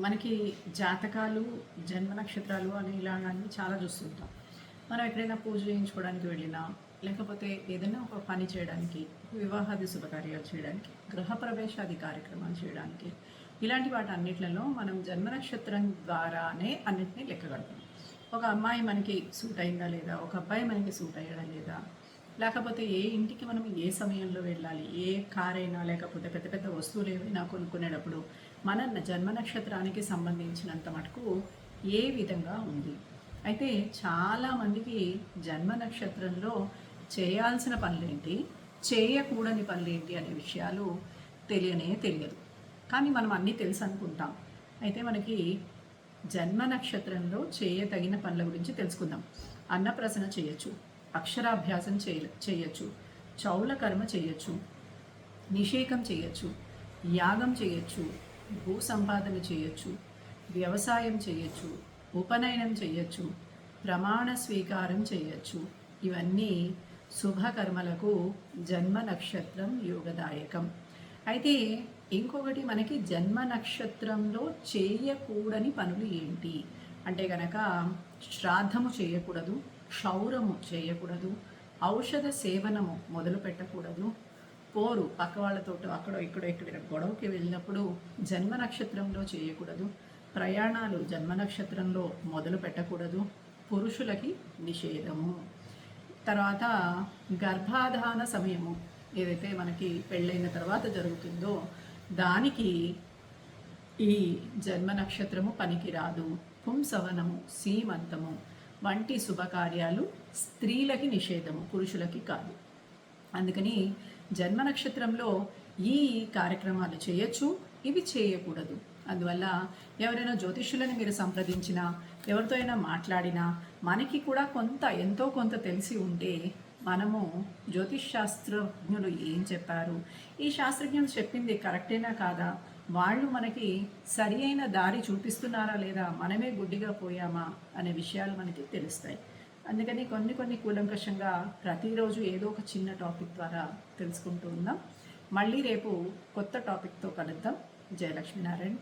మనకి జాతకాలు, జన్మ నక్షత్రాలు అని ఇలాగన్నీ చాలా చూస్తుంటాం. మనం ఎక్కడైనా పూజ చేయించుకోవడానికి వెళ్ళినా, లేకపోతే ఏదైనా ఒక పని చేయడానికి, వివాహాది శుభకార్యాలు చేయడానికి, గృహప్రవేశాది కార్యక్రమాలు చేయడానికి, ఇలాంటి వాటన్నిట్లలో మనం జన్మ నక్షత్రం ద్వారానే అన్నిటినీ లెక్కగడతాం. ఒక అమ్మాయి మనకి సూట్ అయిందా లేదా, ఒక అబ్బాయి మనకి సూట్ అయ్యాడా లేదా, లేకపోతే ఏ ఇంటికి మనం ఏ సమయంలో వెళ్ళాలి, ఏ కారైనా లేకపోతే పెద్ద పెద్ద వస్తువులు ఏవైనా కొనుక్కునేటప్పుడు మన జన్మ నక్షత్రానికి సంబంధించినంత మటుకు ఏ విధంగా ఉంది. అయితే చాలామందికి జన్మ నక్షత్రంలో చేయాల్సిన పనులేంటి, చేయకూడని పనులేంటి అనే విషయాలు తెలియదు. కానీ మనం అన్నీ తెలుసు అనుకుంటాం. అయితే మనకి జన్మ నక్షత్రంలో చేయతగిన పనుల గురించి తెలుసుకుందాం. అన్నప్రాసన చేయొచ్చు, అక్షరాభ్యాసం చేయొచ్చు, చౌల కర్మ చేయొచ్చు, నిషేకం చేయొచ్చు, యాగం చేయొచ్చు, భూ సంపాదన చేయొచ్చు, వ్యవసాయం చేయొచ్చు, ఉపనయనం చేయొచ్చు, ప్రమాణ స్వీకారం చేయొచ్చు. ఇవన్నీ శుభకర్మలకు జన్మ నక్షత్రం యోగదాయకం. అయితే ఇంకొకటి మనకి జన్మ నక్షత్రంలో చేయకూడని పనులు ఏంటి అంటే కనుక శ్రాద్ధము చేయకూడదు, క్షౌరము చేయకూడదు, ఔషధ సేవనము మొదలు పెట్టకూడదు, పోరు పక్క వాళ్ళతో ఇక్కడ గొడవకి వెళ్ళినప్పుడు జన్మ నక్షత్రంలో చేయకూడదు, ప్రయాణాలు జన్మ నక్షత్రంలో మొదలు పెట్టకూడదు, పురుషులకి నిషేధము. తర్వాత గర్భాధాన సమయము ఏదైతే మనకి పెళ్ళైన తర్వాత జరుగుతుందో దానికి ఈ జన్మ నక్షత్రము పనికిరాదు. పుంసవనము, సీమంతము వంటి శుభకార్యాలు స్త్రీలకి నిషేధము, పురుషులకి కాదు. అందుకని జన్మ నక్షత్రంలో ఈ కార్యక్రమాలు చేయొచ్చు, ఇవి చేయకూడదు. అందువల్ల ఎవరైనా జ్యోతిష్యులని మీరు సంప్రదించినా, ఎవరితో అయినా మాట్లాడినా మనకి కూడా ఎంతో కొంత తెలిసి ఉంటే మనము జ్యోతిష్ శాస్త్రజ్ఞులు ఏం చెప్పారు, ఈ శాస్త్రజ్ఞులు చెప్పింది కరెక్టేనా కాదా, వాళ్ళు మనకి సరి అయిన దారి చూపిస్తున్నారా లేదా, మనమే గుడ్డిగా పోయామా అనే విషయాలు మనకి తెలుస్తాయి. అందుకని కొన్ని కూలంకషంగా ప్రతిరోజు ఏదో ఒక చిన్న టాపిక్ ద్వారా తెలుసుకుంటూ ఉందాం. మళ్ళీ రేపు కొత్త టాపిక్తో కలుద్దాం. జయలక్ష్మీనారాయణ.